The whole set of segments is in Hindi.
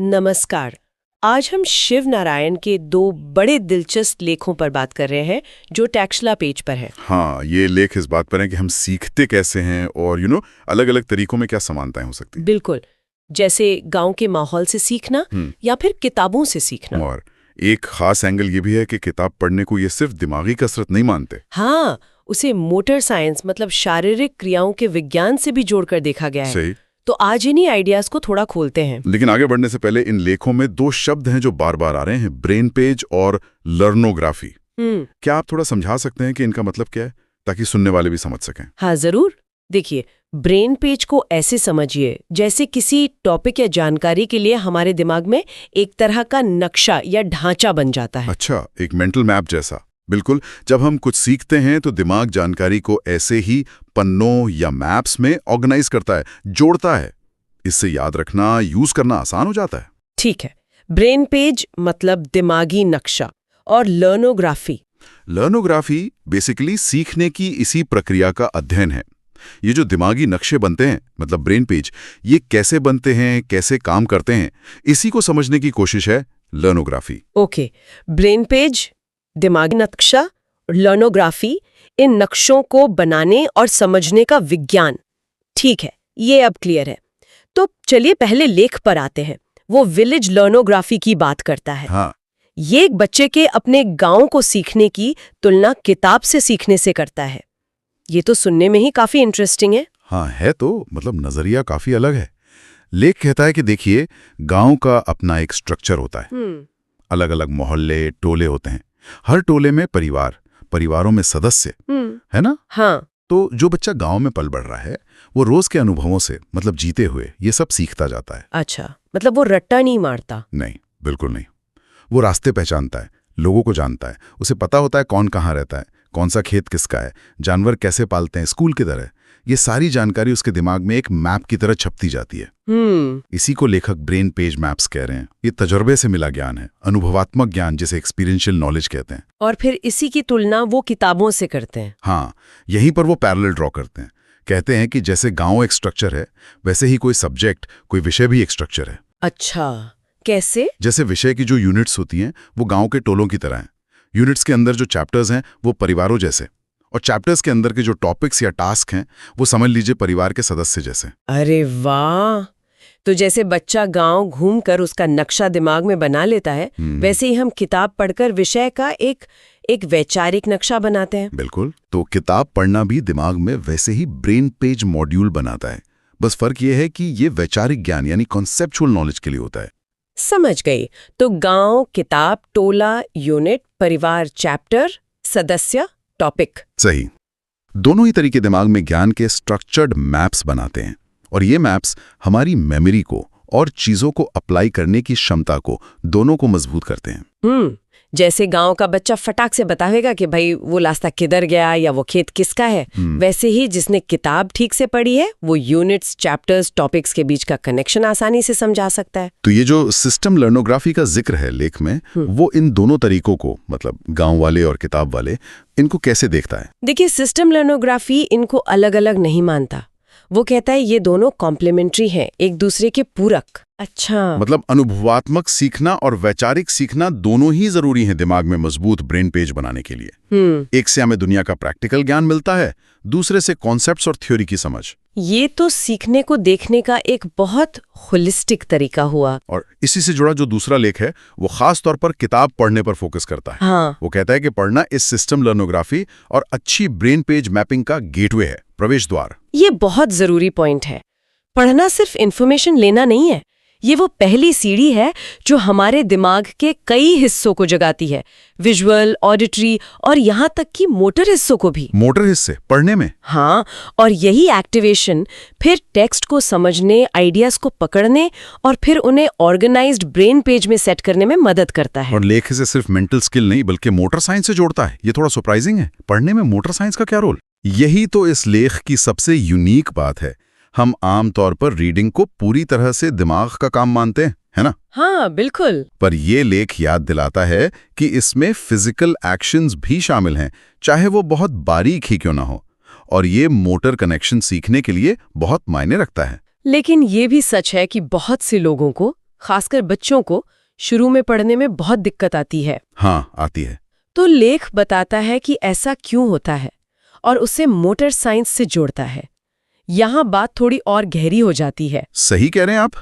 नमस्कार। आज हम शिव नारायण के दो बड़े दिलचस्प लेखों पर बात कर रहे हैं जो टेक्स्ला पेज पर है। हाँ, ये लेख इस बात पर है कि हम सीखते कैसे हैं और अलग-अलग तरीकों में क्या समानताएं हो सकती हैं। बिल्कुल, जैसे गांव के माहौल से सीखना या फिर किताबों से सीखना। और एक खास एंगल ये भी है कि किताब पढ़ने को ये सिर्फ दिमागी कसरत नहीं मानते। हाँ, उसे मोटर साइंस मतलब शारीरिक क्रियाओं के विज्ञान से भी जोड़कर देखा गया है। सही। तो आज इन्हीं आइडियाज को थोड़ा खोलते हैं। लेकिन आगे बढ़ने से पहले इन लेखों में दो शब्द हैं जो बार बार आ रहे हैं, ब्रेन पेज और लर्नोग्राफी। क्या आप थोड़ा समझा सकते हैं कि इनका मतलब क्या है, ताकि सुनने वाले भी समझ सकें? हाँ जरूर। देखिए, ब्रेन पेज को ऐसे समझिए जैसे किसी टॉपिक या जानकारी के लिए हमारे दिमाग में एक तरह का नक्शा या ढांचा बन जाता है। अच्छा, एक मेंटल मैप जैसा। बिल्कुल, जब हम कुछ सीखते हैं तो दिमाग जानकारी को ऐसे ही पन्नों या मैप्स में ऑर्गेनाइज करता है, जोड़ता है। इससे याद रखना, यूज करना आसान हो जाता है। ठीक है, ब्रेन पेज मतलब दिमागी नक्शा और लर्नोग्राफी बेसिकली सीखने की इसी प्रक्रिया का अध्ययन है। ये जो दिमागी नक्शे बनते हैं मतलब ब्रेन पेज, ये कैसे बनते हैं, कैसे काम करते हैं, इसी को समझने की कोशिश है लर्नोग्राफी। ओके, ब्रेन पेज, दिमागी नक्शा, लर्नोग्राफी, इन नक्शों को बनाने और समझने का विज्ञान। ठीक है, ये अब क्लियर है। तो चलिए पहले लेख पर आते हैं। वो विलेज लर्नोग्राफी की बात करता है। हाँ। ये एक बच्चे के अपने गांव को सीखने की तुलना किताब से सीखने से करता है। ये तो सुनने में ही काफी इंटरेस्टिंग है। हाँ है तो, मतलब नजरिया काफी अलग है। लेख कहता है कि देखिए, गांव का अपना एक स्ट्रक्चर होता है। अलग अलग मोहल्ले, टोले होते हैं। हर टोले में परिवारों में सदस्य, है ना? हाँ। तो जो बच्चा गांव में पल बढ़ रहा है, वो रोज के अनुभवों से, मतलब जीते हुए, ये सब सीखता जाता है। अच्छा, मतलब वो रट्टा नहीं मारता? नहीं, बिल्कुल नहीं। वो रास्ते पहचानता है, लोगों को जानता है, उसे पता होता है कौन कहाँ रहता है, कौन सा खेत किसका है, जानवर कैसे पालते हैं, स्कूल की तरह। ये सारी जानकारी उसके दिमाग में एक मैप की तरह छपती जाती है। इसी को लेखक ब्रेन पेज मैप्स कह रहे हैं। ये तजुर्बे से मिला ज्ञान है, अनुभवात्मक ज्ञान, जिसे एक्सपीरियंशियल नॉलेज कहते हैं। और फिर इसी की तुलना वो किताबों से करते हैं। हाँ, यहीं पर वो पैरेलल ड्रॉ करते हैं। कहते हैं कि जैसे गांव एक स्ट्रक्चर है, वैसे ही कोई सब्जेक्ट, कोई विषय भी एक स्ट्रक्चर है। अच्छा, कैसे? जैसे विषय की जो यूनिट्स होती हैं, वो गांव के टोलों की तरह हैं। यूनिट्स के अंदर जो चैप्टर्स हैं, वो परिवारों जैसे, और चैप्टर्स के अंदर के जो टॉपिक्स या टास्क हैं, वो समझ लीजिए परिवार के सदस्य जैसे। अरे वाह! तो जैसे बच्चा गांव घूमकर उसका नक्शा दिमाग में बना लेता है, वैसे ही हम किताब पढ़कर विषय का एक वैचारिक नक्शा बनाते हैं। बिल्कुल। तो किताब पढ़ना भी दिमाग में वैसे ही ब्रेन पेज मॉड्यूल बनाता है। बस फर्क ये है कि ये वैचारिक ज्ञान यानी कॉन्सेप्चुअल नॉलेज के लिए होता है। समझ गई। तो गांव, किताब, टोला, यूनिट, परिवार, चैप्टर, सदस्य, टॉपिक। सही। दोनों ही तरीके दिमाग में ज्ञान के स्ट्रक्चर्ड मैप्स बनाते हैं, और ये मैप्स हमारी मेमोरी को और चीजों को अप्लाई करने की क्षमता को, दोनों को मजबूत करते हैं। जैसे गांव का बच्चा फटाक से बतावेगा कि भाई वो रास्ता किधर गया या वो खेत किसका है, वैसे ही जिसने किताब ठीक से पढ़ी है, वो यूनिट्स, चैप्टर्स, टॉपिक्स के बीच का कनेक्शन आसानी से समझा सकता है। तो ये जो सिस्टम लर्नोग्राफी का जिक्र है लेख में, वो इन दोनों तरीकों को, मतलब गांव वाले और किताब वाले, इनको कैसे देखता है? देखिए, सिस्टम लर्नोग्राफी इनको अलग अलग नहीं मानता। वो कहता है ये दोनों कॉम्प्लीमेंट्री हैं, एक दूसरे के पूरक। अच्छा, मतलब अनुभवात्मक सीखना और वैचारिक सीखना दोनों ही जरूरी हैं दिमाग में मजबूत ब्रेन पेज बनाने के लिए। एक से हमें दुनिया का प्रैक्टिकल ज्ञान मिलता है, दूसरे से कॉन्सेप्ट्स और थ्योरी की समझ। ये तो सीखने को देखने का एक बहुत होलिस्टिक तरीका हुआ। और इसी से जुड़ा जो दूसरा लेख है, वो खास तौर पर किताब पढ़ने पर फोकस करता है। हाँ। वो कहता है कि पढ़ना इस सिस्टम लर्नोग्राफी और अच्छी ब्रेन पेज मैपिंग का गेटवे है, प्रवेश द्वार। ये बहुत जरूरी पॉइंट है। पढ़ना सिर्फ इन्फॉर्मेशन लेना नहीं है, ये वो पहली सीढ़ी है जो हमारे दिमाग के कई हिस्सों को जगाती है, विजुअल, ऑडिटरी और यहाँ तक कि मोटर हिस्सों को भी। मोटर हिस्से पढ़ने में? हाँ, और यही एक्टिवेशन फिर टेक्स्ट को समझने, आइडियाज को पकड़ने और फिर उन्हें ऑर्गेनाइज्ड ब्रेन पेज में सेट करने में मदद करता है। और लेख से सिर्फ मेंटल स्किल नहीं बल्कि मोटर साइंस से जोड़ता है। ये थोड़ा सरप्राइजिंग है। पढ़ने में मोटर साइंस का क्या रोल? यही तो इस लेख की सबसे यूनिक बात है। हम आम तौर पर रीडिंग को पूरी तरह से दिमाग का काम मानते हैं, है ना? हाँ, बिल्कुल। पर ये लेख याद दिलाता है कि इसमें फिजिकल एक्शंस भी शामिल हैं, चाहे वो बहुत बारीक ही क्यों ना हो। और ये मोटर कनेक्शन सीखने के लिए बहुत मायने रखता है। लेकिन ये भी सच है कि बहुत से लोगों को, खासकर बच्चों को शुरू में पढ़ने में बहुत दिक्कत आती है। हाँ, आती है। तो लेख बताता है कि ऐसा क्यों होता है और उसे मोटर साइंस से जोड़ता है। यहाँ बात थोड़ी और गहरी हो जाती है। सही कह रहे हैं आप।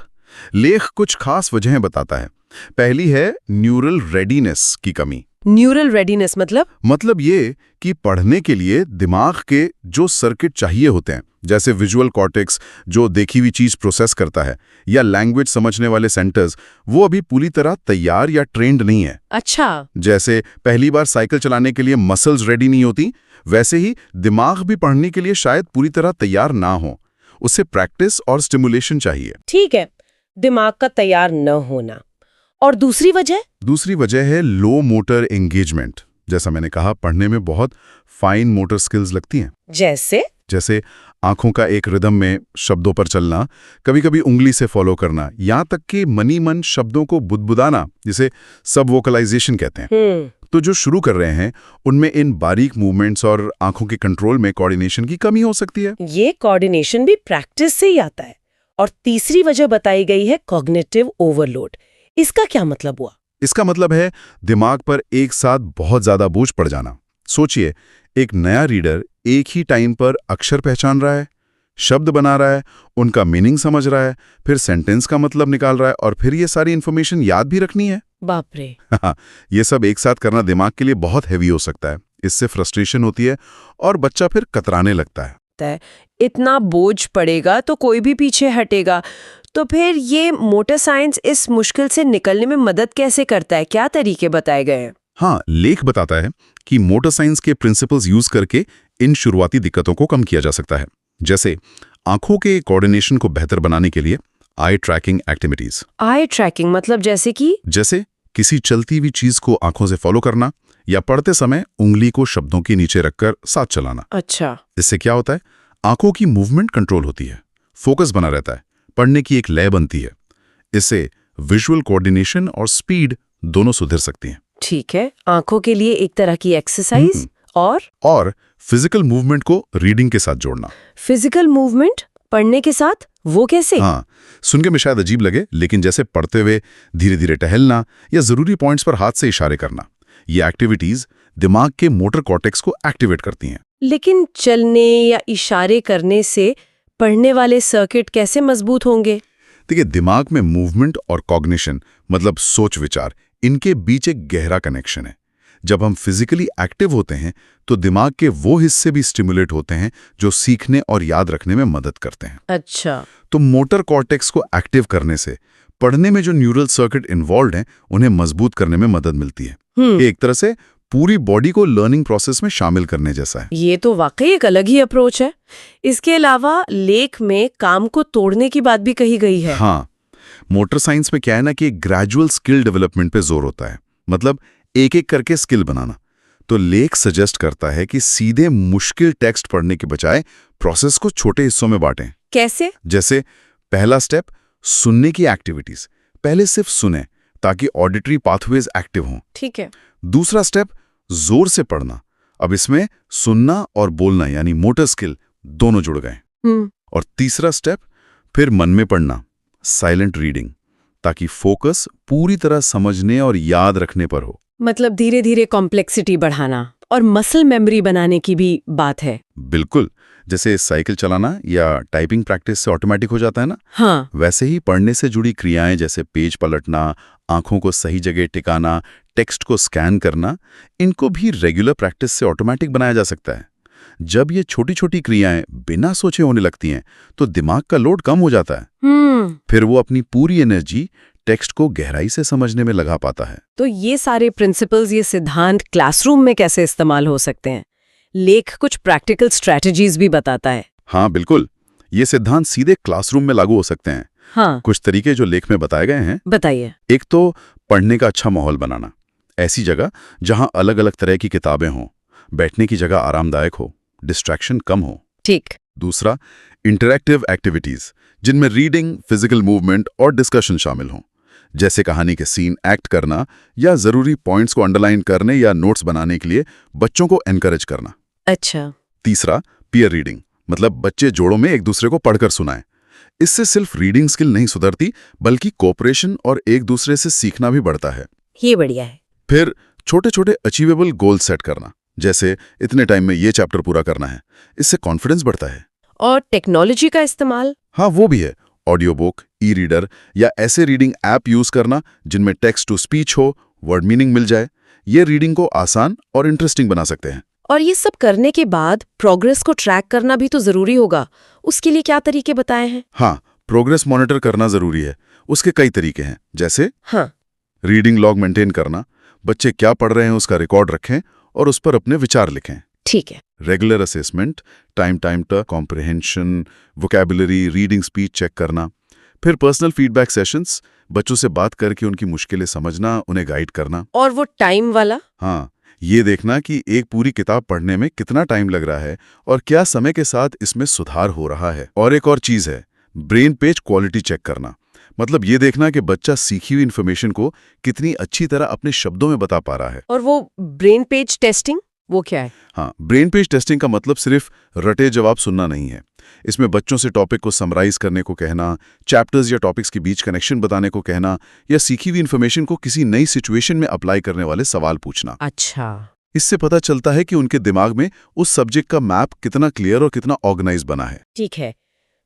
लेख कुछ खास वजहें बताता है। पहली है न्यूरल रेडीनेस की कमी। न्यूरल रेडीनेस मतलब ये कि पढ़ने के लिए दिमाग के जो सर्किट चाहिए होते हैं, जैसे विजुअल कॉर्टेक्स जो देखी हुई चीज प्रोसेस करता है, या लैंग्वेज समझने वाले सेंटर्स, वो अभी पूरी तरह तैयार या ट्रेंड नहीं है। अच्छा। जैसे पहली बार साइकिल चलाने के लिए मसल्स रेडी नहीं होती, वैसे ही दिमाग भी पढ़ने के लिए शायद पूरी तरह तैयार ना हो। उसे प्रैक्टिस और स्टिमुलेशन चाहिए। ठीक है, दिमाग का तैयार न होना। और दूसरी वजह है लो मोटर एंगेजमेंट। जैसा मैंने कहा, पढ़ने में बहुत फाइन मोटर स्किल्स लगती हैं। जैसे आंखों का एक रिदम में शब्दों पर चलना, कभी-कभी उंगली से फॉलो करना, यहाँ तक कि मनी मन शब्दों को बुदबुदाना, जिसे सब वोकलाइजेशन कहते हैं। तो जो शुरू कर रहे हैं उनमें इन बारीक मूवमेंट्स और आंखों के कंट्रोल में कोऑर्डिनेशन की कमी हो सकती है। ये कोऑर्डिनेशन भी प्रैक्टिस से ही आता है। और तीसरी वजह बताई गई है कॉग्निटिव ओवरलोड। इसका क्या मतलब हुआ? इसका मतलब है दिमाग पर एक साथ बहुत ज्यादा बोझ पड़ जाना। सोचिए, एक नया रीडर एक ही टाइम पर अक्षर पहचान रहा है, शब्द बना रहा है, उनका मीनिंग समझ रहा है, फिर सेंटेंस का मतलब निकाल रहा है, और फिर ये सारी इन्फॉर्मेशन याद भी रखनी है। बाप रे। ये सब एक साथ करना दिमाग के लिए बहुत हैवी हो सकता है। इससे फ्रस्ट्रेशन होती है और बच्चा फिर कतराने लगता है। इतना बोझ पड़ेगा तो कोई भी पीछे हटेगा। तो फिर ये मोटर साइंस इस मुश्किल से निकलने में मदद कैसे करता है? क्या तरीके बताए गए हैं? हाँ, लेख बताता है कि मोटर साइंस के प्रिंसिपल्स यूज करके इन शुरुआती दिक्कतों को कम किया जा सकता है। जैसे आंखों के कोऑर्डिनेशन को बेहतर बनाने के लिए आई ट्रैकिंग एक्टिविटीज। आई ट्रैकिंग मतलब जैसे किसी चलती हुई चीज को आंखों से फॉलो करना, या पढ़ते समय उंगली को शब्दों के नीचे रखकर साथ चलाना। अच्छा। इससे क्या होता है? आंखों की मूवमेंट कंट्रोल होती है, फोकस बना रहता है, पढ़ने की एक लय बनती है। इससे विजुअल कोऑर्डिनेशन और स्पीड दोनों सुधर सकती हैं। ठीक है, आंखों के लिए एक तरह की एक्सरसाइज। और फिजिकल मूवमेंट को रीडिंग के साथ जोड़ना। फिजिकल मूवमेंट पढ़ने के साथ? वो कैसे? हाँ, सुन के में शायद अजीब लगे, लेकिन जैसे पढ़ते हुए धीरे धीरे टहलना या जरूरी पॉइंट्स पर हाथ से इशारे करना, ये एक्टिविटीज दिमाग के मोटर कॉर्टेक्स को एक्टिवेट करती हैं। लेकिन चलने या इशारे करने से पढ़ने वाले सर्किट कैसे मजबूत होंगे? देखिए, दिमाग में मूवमेंट और कॉग्निशन मतलब सोच विचार, इनके बीच एक गहरा कनेक्शन है। जब हम फिजिकली एक्टिव होते हैं तो दिमाग के वो हिस्से भी स्टिमुलेट होते हैं जो सीखने और याद रखने में मदद करते हैं। अच्छा। तो मोटर कॉर्टेक्स को एक्टिव करने से पढ़ने में जो न्यूरल सर्किट इन्वॉल्व हैं उन्हें मजबूत करने में मदद मिलती है। एक तरह से पूरी बॉडी को लर्निंग प्रोसेस में शामिल करने जैसा है। ये तो वाकई एक अलग ही अप्रोच है। इसके अलावा लेख में काम को तोड़ने की बात भी कही गई है। हाँ, मोटर साइंस में क्या है ना कि ग्रेजुअल स्किल डेवलपमेंट पे जोर होता है, मतलब एक एक करके स्किल बनाना। तो लेख सजेस्ट करता है कि सीधे मुश्किल टेक्स्ट पढ़ने के बजाय प्रोसेस को छोटे हिस्सों में बांटें। कैसे? जैसे पहला स्टेप, सुनने की एक्टिविटीज। पहले सिर्फ सुने ताकि ऑडिटरी पाथवेज एक्टिव हों। ठीक है। दूसरा स्टेप, जोर से पढ़ना। अब इसमें सुनना और बोलना यानी मोटर स्किल दोनों जुड़ गए। और तीसरा स्टेप, फिर मन में पढ़ना, साइलेंट रीडिंग, ताकि फोकस पूरी तरह समझने और याद रखने पर हो। मतलब धीरे धीरे कॉम्प्लेक्सिटी बढ़ाना और मसल मेमोरी बनाने की भी बात है। बिल्कुल, जैसे साइकिल चलाना या टाइपिंग प्रैक्टिस से ऑटोमेटिक हो जाता है ना। हाँ। वैसे ही पढ़ने से जुड़ी क्रियाएं जैसे पेज पलटना, आंखों को सही जगह टिकाना, टेक्स्ट को स्कैन करना, इनको भी रेगुलर प्रैक्टिस से ऑटोमेटिक बनाया जा सकता है। जब ये छोटी छोटी क्रियाएं बिना सोचे होने लगती हैं तो दिमाग का लोड कम हो जाता है। फिर वो अपनी पूरी एनर्जी टेक्स्ट को गहराई से समझने में लगा पाता है। तो ये सारे प्रिंसिपल्स, ये सिद्धांत क्लासरूम में कैसे इस्तेमाल हो सकते हैं? लेख कुछ प्रैक्टिकल स्ट्रैटेजीज भी बताता है। हाँ बिल्कुल, ये सिद्धांत सीधे क्लासरूम में लागू हो सकते हैं। हाँ। कुछ तरीके जो लेख में बताए गए हैं, बताइए। एक तो पढ़ने का अच्छा माहौल बनाना, ऐसी जगह जहां अलग अलग तरह की किताबें हों, बैठने की जगह आरामदायक हो, डिस्ट्रैक्शन कम हो। ठीक। दूसरा, इंटरैक्टिव एक्टिविटीज जिनमें रीडिंग, फिजिकल मूवमेंट और डिस्कशन शामिल हों, जैसे कहानी के सीन एक्ट करना या जरूरी पॉइंट्स को अंडरलाइन करने या नोट्स बनाने के लिए बच्चों को एनकरेज करना। अच्छा। तीसरा, पीयर रीडिंग, मतलब बच्चे जोड़ों में एक दूसरे को पढ़कर सुनाएं। इससे सिर्फ रीडिंग स्किल नहीं सुधरती, बल्कि कोऑपरेशन और एक दूसरे से सीखना भी बढ़ता है। ये बढ़िया है। फिर छोटे छोटे अचीवेबल गोल सेट करना, जैसे इतने टाइम में ये चैप्टर पूरा करना है, इससे कॉन्फिडेंस बढ़ता है। और टेक्नोलॉजी का इस्तेमाल? हाँ, वो भी है। ऑडियो बुक, ई रीडर या ऐसे रीडिंग ऐप यूज करना जिनमें टेक्स्ट टू स्पीच हो, वर्ड मीनिंग मिल जाए, ये रीडिंग को आसान और इंटरेस्टिंग बना सकते हैं। और ये सब करने के बाद प्रोग्रेस को ट्रैक करना भी तो जरूरी होगा। उसके लिए क्या तरीके बताए हैं? हाँ, प्रोग्रेस मॉनिटर करना जरूरी है। उसके कई तरीके हैं, जैसे हाँ, रीडिंग लॉग मेंटेन करना, बच्चे क्या पढ़ रहे हैं उसका रिकॉर्ड रखें और उस पर अपने विचार लिखें। ठीक है। Regular assessment, time to comprehension, vocabulary, reading speech check करना। फिर पर्सनल फीडबैक सेशंस, बच्चों से बात करके उनकी मुश्किलें समझना, उन्हें गाइड करना। और वो टाइम वाला? हाँ, ये देखना कि एक पूरी किताब पढ़ने में कितना टाइम लग रहा है और क्या समय के साथ इसमें सुधार हो रहा है। और एक और चीज है, ब्रेन पेज क्वालिटी चेक करना। मतलब ये देखना कि बच्चा सीखी हुई इन्फॉर्मेशन को कितनी अच्छी तरह अपने शब्दों में बता पा रहा है। और वो ब्रेन पेज टेस्टिंग, वो क्या है? हाँ, ब्रेन पेज टेस्टिंग का मतलब सिर्फ रटे जवाब सुनना नहीं है। इसमें बच्चों से टॉपिक को समराइज करने को कहना, चैप्टर्स या टॉपिक्स के बीच कनेक्शन बताने को कहना, या सीखी हुई इन्फॉर्मेशन को किसी नई सिचुएशन में अप्लाई करने वाले सवाल पूछना। अच्छा। इससे पता चलता है कि उनके दिमाग में उस सब्जेक्ट का मैप कितना क्लियर और कितना ऑर्गेनाइज बना है। ठीक है,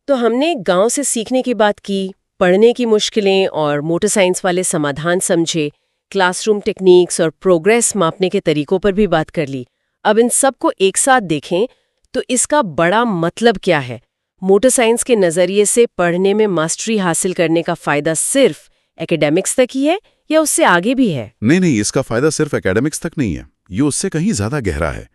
तो हमने गांव से सीखने की बात की, पढ़ने की मुश्किलें और मोटर साइंस वाले समाधान समझे, क्लासरूम टेक्निक्स और प्रोग्रेस मापने के तरीकों पर भी बात कर ली। अब इन सब को एक साथ देखें तो इसका बड़ा मतलब क्या है? मोटर साइंस के नजरिए से पढ़ने में मास्टरी हासिल करने का फायदा सिर्फ एकेडमिक्स तक ही है या उससे आगे भी है? नहीं, इसका फायदा सिर्फ एकेडमिक्स तक नहीं है, ये उससे कहीं ज्यादा गहरा है।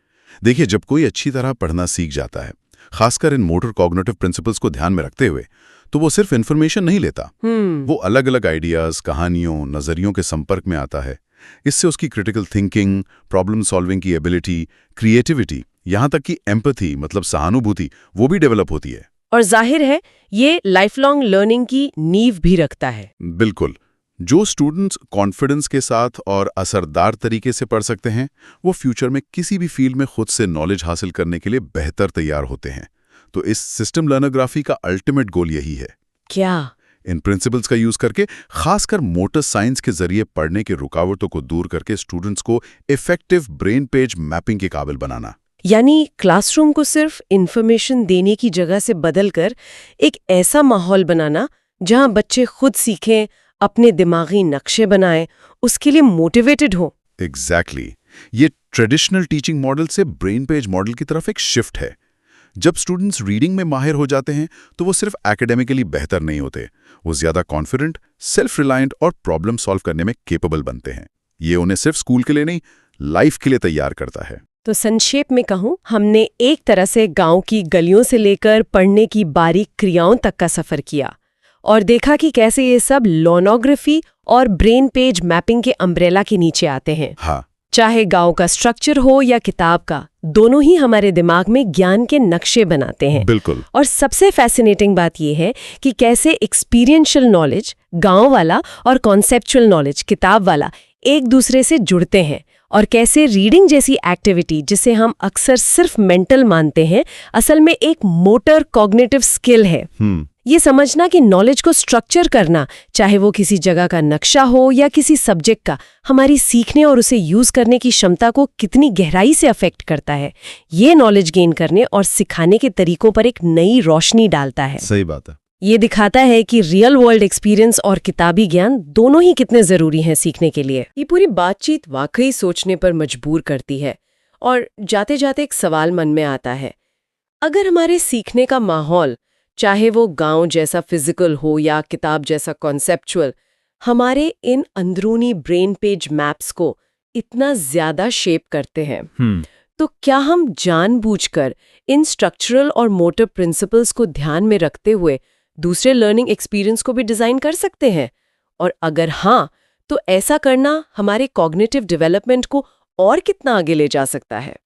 देखिए, जब कोई अच्छी तरह पढ़ना सीख जाता है, खासकर इन मोटर कॉग्निटिव प्रिंसिपल्स को ध्यान में रखते हुए, तो वो सिर्फ इन्फॉर्मेशन नहीं लेता, वो अलग अलग आइडियाज, कहानियों, नजरियों के संपर्क में आता है। इससे उसकी क्रिटिकल थिंकिंग, प्रॉब्लम सॉल्विंग की एबिलिटी, क्रिएटिविटी, यहाँ तक कि एम्पैथी मतलब सहानुभूति, वो भी डेवलप होती है। और जाहिर है ये लाइफ लॉन्ग लर्निंग की नींव भी रखता है। बिल्कुल। जो स्टूडेंट्स कॉन्फिडेंस के साथ और असरदार तरीके से पढ़ सकते हैं, वो फ्यूचर में किसी भी फील्ड में खुद से नॉलेज हासिल करने के लिए बेहतर तैयार होते हैं। तो इस सिस्टम लर्नोग्राफी का अल्टीमेट गोल यही है। क्या? इन प्रिंसिपल्स का यूज करके, खासकर मोटर साइंस के जरिए पढ़ने की रुकावटों को दूर करके स्टूडेंट्स को इफेक्टिव ब्रेन पेज मैपिंग के काबिल बनाना। यानी क्लासरूम को सिर्फ इंफॉर्मेशन देने की जगह से बदलकर एक ऐसा माहौल बनाना जहां बच्चे खुद सीखें, अपने दिमागी नक्शे बनाएं, उसके लिए मोटिवेटेड हो। एग्जैक्टली। ये ट्रेडिशनल टीचिंग मॉडल से ब्रेन पेज मॉडल की तरफ एक शिफ्ट है। जब स्टूडेंट्स रीडिंग में माहिर हो जाते हैं तो वो सिर्फ एकेडमिकली बेहतर नहीं होते, वो ज्यादा कॉन्फिडेंट, सेल्फ रिलायंट और प्रॉब्लम सॉल्व करने में केपेबल बनते हैं। ये उन्हें सिर्फ स्कूल के लिए नहीं, लाइफ के लिए तैयार करता है। तो संक्षेप में कहूं, हमने एक तरह से गांव की गलियों से लेकर पढ़ने की बारीक क्रियाओं तक का सफर किया और देखा कि कैसे ये सब लर्नोग्राफी और ब्रेन पेज मैपिंग के अम्ब्रेला के नीचे आते हैं। हाँ, चाहे गांव का स्ट्रक्चर हो या किताब का, दोनों ही हमारे दिमाग में ज्ञान के नक्शे बनाते हैं। बिल्कुल। और सबसे फैसिनेटिंग बात यह है कि कैसे एक्सपीरियंशियल नॉलेज गांव वाला और कॉन्सेप्चुअल नॉलेज किताब वाला एक दूसरे से जुड़ते हैं, और कैसे रीडिंग जैसी एक्टिविटी, जिसे हम अक्सर सिर्फ मेंटल मानते हैं, असल में एक मोटर कॉग्निटिव स्किल है। ये समझना कि नॉलेज को स्ट्रक्चर करना, चाहे वो किसी जगह का नक्शा हो या किसी सब्जेक्ट का, हमारी सीखने और उसे यूज करने की क्षमता को कितनी गहराई से अफेक्ट करता है, ये नॉलेज गेन करने और सिखाने के तरीकों पर एक नई रोशनी डालता है। सही बात है। ये दिखाता है कि रियल वर्ल्ड एक्सपीरियंस और किताबी ज्ञान दोनों ही कितने जरूरी हैं सीखने के लिए। ये पूरी बातचीत वाकई सोचने पर मजबूर करती है। और जाते जाते एक सवाल मन में आता है, अगर हमारे सीखने का माहौल, चाहे वो गांव जैसा फिजिकल हो या किताब जैसा कॉन्सेप्चुअल, हमारे इन अंदरूनी ब्रेन पेज मैप्स को इतना ज्यादा शेप करते हैं, तो क्या हम जानबूझकर इन स्ट्रक्चरल और मोटर प्रिंसिपल्स को ध्यान में रखते हुए दूसरे लर्निंग एक्सपीरियंस को भी डिजाइन कर सकते हैं? और अगर हाँ, तो ऐसा करना हमारे कॉग्निटिव डेवलपमेंट को और कितना आगे ले जा सकता है?